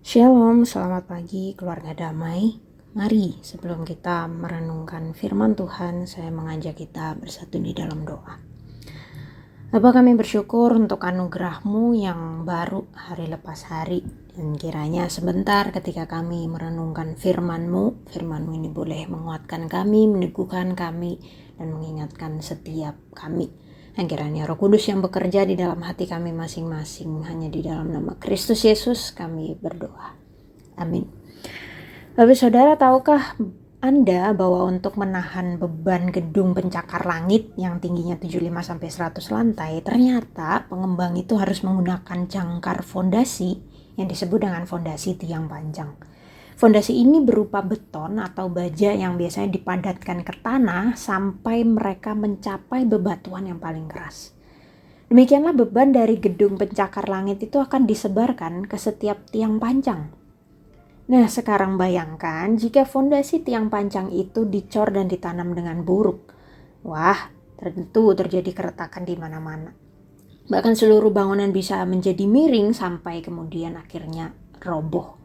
Shalom, selamat pagi keluarga damai. Mari sebelum kita merenungkan firman Tuhan, saya mengajak kita bersatu di dalam doa. Bapa, kami bersyukur untuk anugerah-Mu yang baru hari lepas hari. Dan kiranya sebentar ketika kami merenungkan firman-Mu, firman-Mu ini boleh menguatkan kami, meneguhkan kami, dan mengingatkan setiap kami. Dan kiranya Roh Kudus yang bekerja di dalam hati kami masing-masing, hanya di dalam nama Kristus Yesus kami berdoa. Amin. Bapak saudara, tahukah Anda bahwa untuk menahan beban gedung pencakar langit yang tingginya 75-100 lantai, ternyata pengembang itu harus menggunakan jangkar fondasi yang disebut dengan fondasi tiang panjang. Fondasi ini berupa beton atau baja yang biasanya dipadatkan ke tanah sampai mereka mencapai bebatuan yang paling keras. Demikianlah beban dari gedung pencakar langit itu akan disebarkan ke setiap tiang panjang. Nah, sekarang bayangkan jika fondasi tiang panjang itu dicor dan ditanam dengan buruk. Wah, tentu terjadi keretakan di mana-mana. Bahkan seluruh bangunan bisa menjadi miring sampai kemudian akhirnya roboh.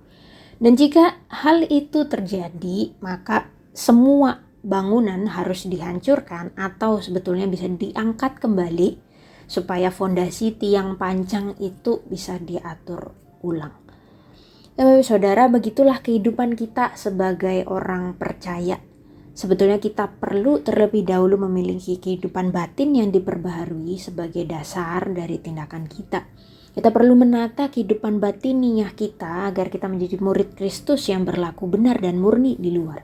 Dan jika hal itu terjadi, maka semua bangunan harus dihancurkan atau sebetulnya bisa diangkat kembali supaya fondasi tiang panjang itu bisa diatur ulang. Saudara, begitulah kehidupan kita sebagai orang percaya. Sebetulnya kita perlu terlebih dahulu memiliki kehidupan batin yang diperbaharui sebagai dasar dari tindakan kita. Kita perlu menata kehidupan batiniah kita agar kita menjadi murid Kristus yang berlaku benar dan murni di luar.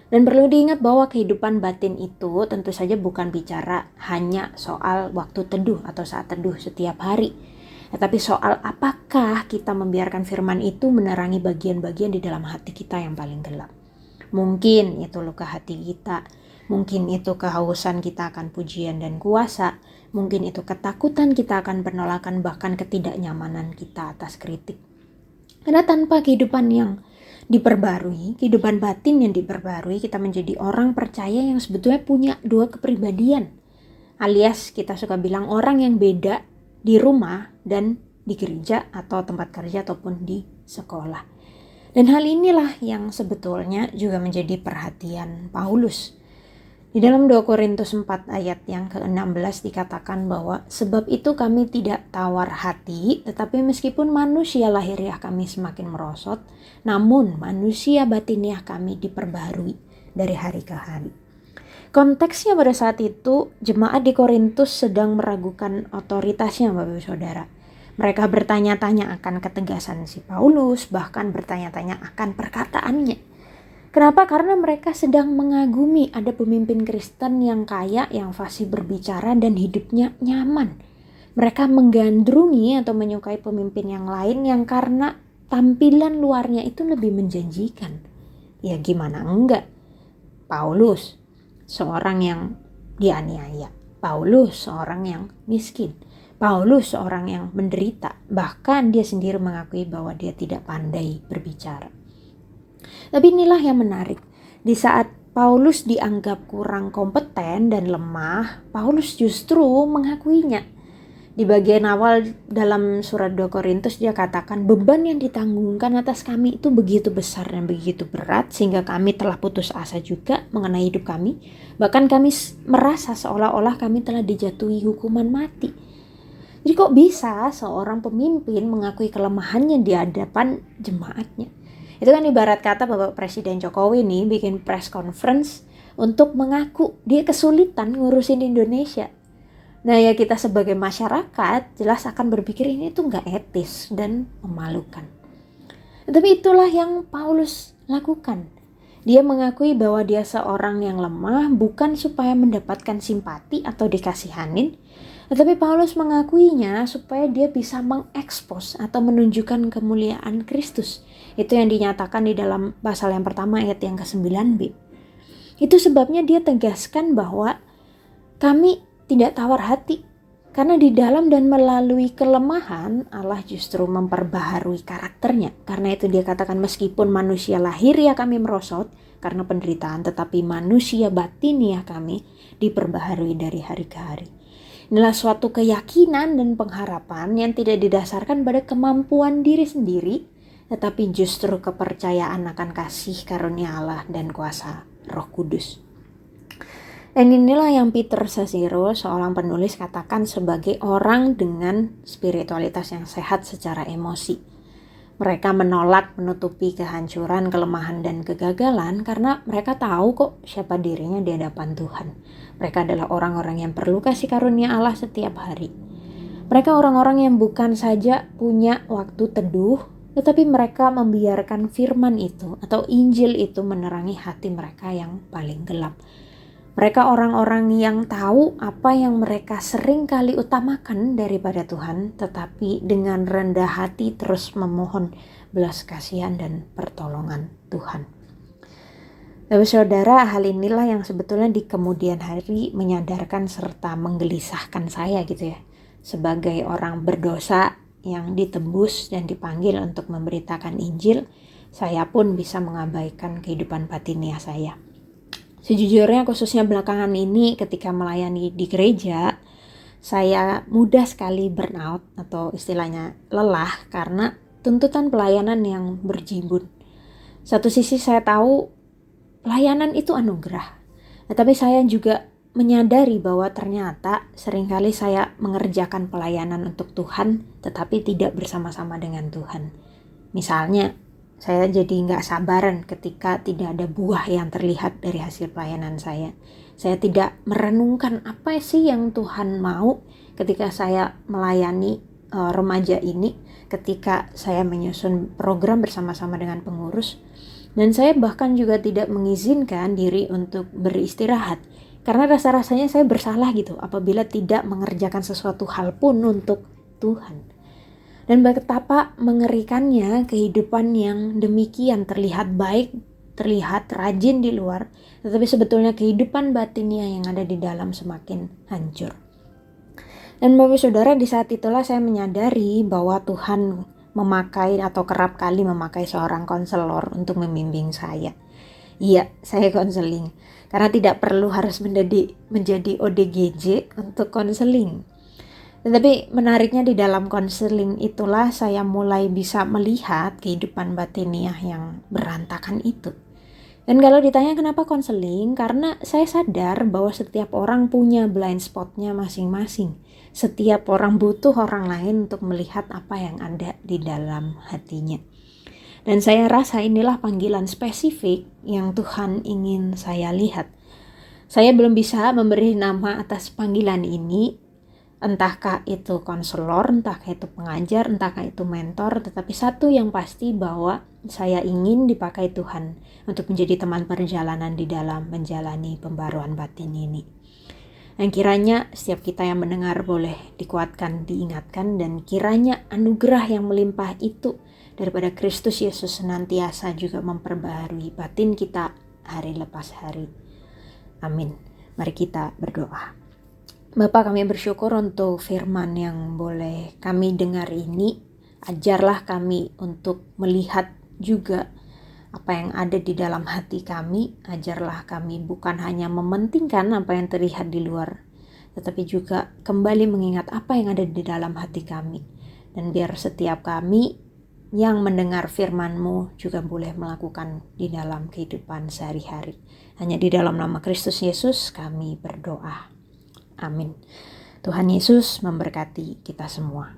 Dan perlu diingat bahwa kehidupan batin itu tentu saja bukan bicara hanya soal waktu teduh atau saat teduh setiap hari. Tetapi soal apakah kita membiarkan firman itu menerangi bagian-bagian di dalam hati kita yang paling gelap. Mungkin itu luka hati kita, mungkin itu kehausan kita akan pujian dan kuasa, mungkin itu ketakutan kita akan penolakan, bahkan ketidaknyamanan kita atas kritik. Karena tanpa kehidupan yang diperbarui, kehidupan batin yang diperbarui, kita menjadi orang percaya yang sebetulnya punya dua kepribadian. Alias kita suka bilang orang yang beda di rumah dan di gereja atau tempat kerja ataupun di sekolah. Dan hal inilah yang sebetulnya juga menjadi perhatian Paulus. Di dalam 2 Korintus 4 ayat yang ke-16 dikatakan bahwa sebab itu kami tidak tawar hati, tetapi meskipun manusia lahiriah kami semakin merosot, namun manusia batiniah kami diperbaharui dari hari ke hari. Konteksnya pada saat itu jemaat di Korintus sedang meragukan otoritasnya, Bapak Saudara. Mereka bertanya-tanya akan ketegasan si Paulus, bahkan bertanya-tanya akan perkataannya. Kenapa? Karena mereka sedang mengagumi ada pemimpin Kristen yang kaya, yang fasih berbicara dan hidupnya nyaman. Mereka menggandrungi atau menyukai pemimpin yang lain yang karena tampilan luarnya itu lebih menjanjikan. Ya gimana enggak? Paulus seorang yang dianiaya, Paulus seorang yang miskin, Paulus seorang yang menderita, bahkan dia sendiri mengakui bahwa dia tidak pandai berbicara. Tapi inilah yang menarik, di saat Paulus dianggap kurang kompeten dan lemah, Paulus justru mengakuinya. Di bagian awal dalam surat 2 Korintus dia katakan beban yang ditanggungkan atas kami itu begitu besar dan begitu berat sehingga kami telah putus asa juga mengenai hidup kami. Bahkan kami merasa seolah-olah kami telah dijatuhi hukuman mati. Jadi kok bisa seorang pemimpin mengakui kelemahannya di hadapan jemaatnya? Itu kan ibarat kata Bapak Presiden Jokowi nih bikin press conference untuk mengaku dia kesulitan ngurusin Indonesia. Nah ya, kita sebagai masyarakat jelas akan berpikir ini tuh gak etis dan memalukan. Tapi itulah yang Paulus lakukan. Dia mengakui bahwa dia seorang yang lemah bukan supaya mendapatkan simpati atau dikasihanin, tetapi Paulus mengakuinya supaya dia bisa mengekspos atau menunjukkan kemuliaan Kristus. Itu yang dinyatakan di dalam pasal yang pertama ayat yang ke-9b. Itu sebabnya dia tegaskan bahwa kami tidak tawar hati, karena di dalam dan melalui kelemahan Allah justru memperbaharui karakternya. Karena itu dia katakan meskipun manusia lahiriah kami merosot karena penderitaan, tetapi manusia batiniah kami diperbaharui dari hari ke hari. Inilah suatu keyakinan dan pengharapan yang tidak didasarkan pada kemampuan diri sendiri, tetapi justru kepercayaan akan kasih karunia Allah dan kuasa Roh Kudus. Dan inilah yang Peter Scazzero, seorang penulis, katakan sebagai orang dengan spiritualitas yang sehat secara emosi. Mereka menolak menutupi kehancuran, kelemahan, dan kegagalan karena mereka tahu kok siapa dirinya di hadapan Tuhan. Mereka adalah orang-orang yang perlu kasih karunia Allah setiap hari. Mereka orang-orang yang bukan saja punya waktu teduh, tetapi mereka membiarkan firman itu atau Injil itu menerangi hati mereka yang paling gelap. Mereka orang-orang yang tahu apa yang mereka sering kali utamakan daripada Tuhan, tetapi dengan rendah hati terus memohon belas kasihan dan pertolongan Tuhan. Bapak saudara, hal inilah yang sebetulnya di kemudian hari menyadarkan serta menggelisahkan saya gitu ya. Sebagai orang berdosa yang ditebus dan dipanggil untuk memberitakan Injil, saya pun bisa mengabaikan kehidupan batiniah saya. Sejujurnya khususnya belakangan ini ketika melayani di gereja, saya mudah sekali burnout atau istilahnya lelah karena tuntutan pelayanan yang berjibun. Satu sisi saya tahu pelayanan itu anugerah, tetapi saya juga menyadari bahwa ternyata seringkali saya mengerjakan pelayanan untuk Tuhan tetapi tidak bersama-sama dengan Tuhan. Misalnya, saya jadi nggak sabaran ketika tidak ada buah yang terlihat dari hasil pelayanan saya. Saya tidak merenungkan apa sih yang Tuhan mau ketika saya melayani remaja ini, ketika saya menyusun program bersama-sama dengan pengurus. Dan saya bahkan juga tidak mengizinkan diri untuk beristirahat. Karena rasa-rasanya saya bersalah gitu apabila tidak mengerjakan sesuatu hal pun untuk Tuhan. Dan betapa mengerikannya kehidupan yang demikian terlihat baik, terlihat rajin di luar, tetapi sebetulnya kehidupan batinnya yang ada di dalam semakin hancur. Dan Bapak Saudara, di saat itulah saya menyadari bahwa Tuhan memakai atau kerap kali memakai seorang konselor untuk membimbing saya. Iya, saya konseling. Karena tidak perlu harus menjadi ODGJ untuk konseling. Tetapi menariknya di dalam konseling itulah saya mulai bisa melihat kehidupan batiniah yang berantakan itu. Dan kalau ditanya kenapa konseling, karena saya sadar bahwa setiap orang punya blind spotnya masing-masing. Setiap orang butuh orang lain untuk melihat apa yang ada di dalam hatinya. Dan saya rasa inilah panggilan spesifik yang Tuhan ingin saya lihat. Saya belum bisa memberi nama atas panggilan ini, entahkah itu konselor, entahkah itu pengajar, entahkah itu mentor, tetapi satu yang pasti bahwa saya ingin dipakai Tuhan untuk menjadi teman perjalanan di dalam menjalani pembaruan batin ini. Yang kiranya setiap kita yang mendengar boleh dikuatkan, diingatkan, dan kiranya anugerah yang melimpah itu daripada Kristus Yesus senantiasa juga memperbaharui batin kita hari lepas hari. Amin. Mari kita berdoa. Bapa, kami bersyukur untuk firman yang boleh kami dengar ini. Ajarlah kami untuk melihat juga apa yang ada di dalam hati kami. Ajarlah kami bukan hanya mementingkan apa yang terlihat di luar, tetapi juga kembali mengingat apa yang ada di dalam hati kami. Dan biar setiap kami yang mendengar firman-Mu juga boleh melakukan di dalam kehidupan sehari-hari. Hanya di dalam nama Kristus Yesus kami berdoa. Amin. Tuhan Yesus memberkati kita semua.